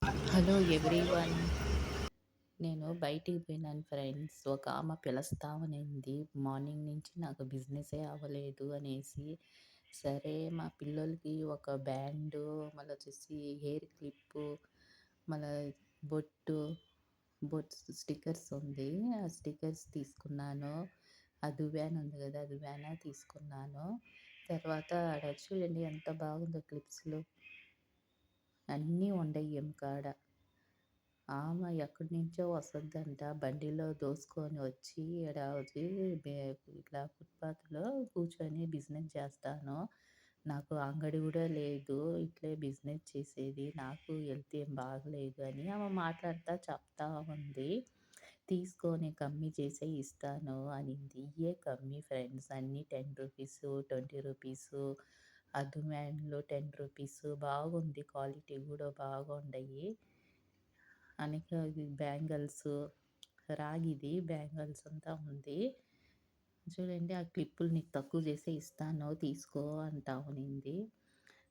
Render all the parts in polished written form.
Hello everyone. నేను బయటికి పోయినాను ఫ్రెండ్స్. ఒక ఆమె పిలుస్తా ఉన్నింది. మార్నింగ్ నుంచి నాకు బిజినెసే అవ్వలేదు అనేసి. సరే మా పిల్లోలకి ఒక బ్యాండు, మళ్ళొచ్చేసి హెయిర్ క్లిప్పు, మళ్ళా బొట్టు, స్టిక్కర్స్ ఉంది. ఆ స్టిక్కర్స్ తీసుకున్నాను. ఆ దువ్వాన ఉంది గదా! ఆ దువ్వాన తీసుకున్నాను. తర్వాత ఆడ చూడండి ఎంత బాగుందో క్లిప్స్‌లు. అన్నీ ఉండయి ఎనకాడ. ఆమె ఎక్కడి నుంచో వస్తదంట. బండిలో దోసుకొని వచ్చి ఈడ వచ్చి బే ఇట్లా ఫుట్‌పాత్‌లో కూర్చొని బిజినెస్ చేస్తాను. నాకు అంగడి గూడా లేదు. ఇట్లే బిజినెస్ చేసేది. నాకు హెల్త్ ఏం బాగలేదు అని ఆమె మాట్లాడుతా చెప్తా ఉంది. తీసుకో నేను కమ్మీ చేసే ఇస్తాను అనింది. ఇయ్యే కమ్మీ ఫ్రెండ్స్ అన్నీ రూ. 10, రూ. 20 అద్దుమాన్‌లో రూ. 10 బాగుంది. క్వాలిటీ గూడా బాగుండయి. అనక ఇది బ్యాంగిల్స్, రాగిది బ్యాంగిల్స్ అంతా ఉంది. చూడండి ఆ క్లిప్పులు నీకు తక్కువ చేసే ఇస్తాను తీసుకో అంటా ఉన్నింది.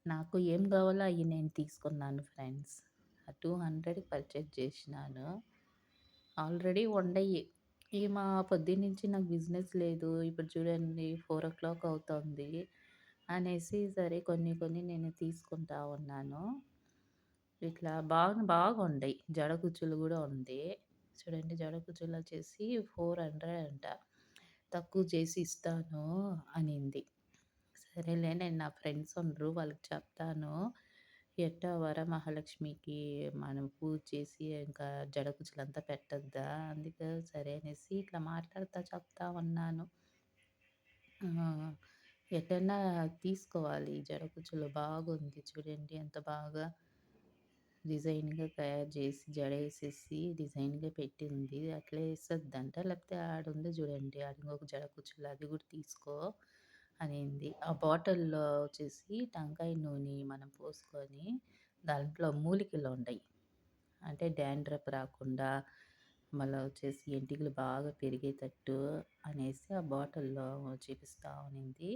నాకు ఏం కావాలో అయి నేను తీసుకున్నాను ఫ్రెండ్స్. 200కి పర్చేజ్ చేసినాను. ఆల్రెడీ ఉండయి. ఈమె పొద్దున్నుంచి నాకు బిజినెస్ లేదు. ఇప్పుడు చూడండి 4:00 అవుతుంది అనేసి సరే కొన్ని కొన్ని నేను తీసుకుంటా ఉన్నాను. ఇట్లా బాగుండయి. జడ కుచ్చులు గూడా ఉంది. చూడండి జడ కుచ్చులొచ్చేసి 400 అంట. తక్కువ చేసి ఇస్తాను అనింది. సరేలే నేను నా ఫ్రెండ్స్ ఉండ్రు వాళ్ళకి చెప్తాను. ఎట్టా వరమహాలక్ష్మికి మనం పూజ చేసి ఇంకా జడ కుచ్చులంతా పెట్టొద్దా? అందుకే సరే అనేసి ఇట్లా మాట్లాడుతా చెప్తా ఉన్నాను. ఆ! ఎటన్నా తీసుకోవాలి. జడ కుచ్చులు బాగుంది చూడండి ఎంత బాగా డిజైన్‌గా తయారు జేసి జడేసేసి డిజైన్‌గా పెట్టింది. అట్లే ఏసొద్దంట. లేకపోతే ఆడుంది జూడండి. ఆడ ఇంకొక జడ కుచ్చులు అది గూడా తీసుకో అనింది. ఆ బాటిల్‌లో వచ్చేసి టంకాయ నూనె మనం పోసుకొని దాంట్లో మూలికలుండయి. అంటే డాండ్రఫ్ రాకుండా మళ్ళా వచ్చేసి ఎంటికలు బాగా పెరిగేటట్టు అనేసి ఆ బాటిల్‌లో చూపిస్తా ఉన్నింది.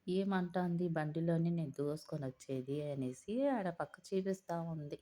ఏమంటాంది బండిలోనే నేను దోసుకొనొచ్చేది అనేసి ఆడ పక్క చూపిస్తా ఉంది.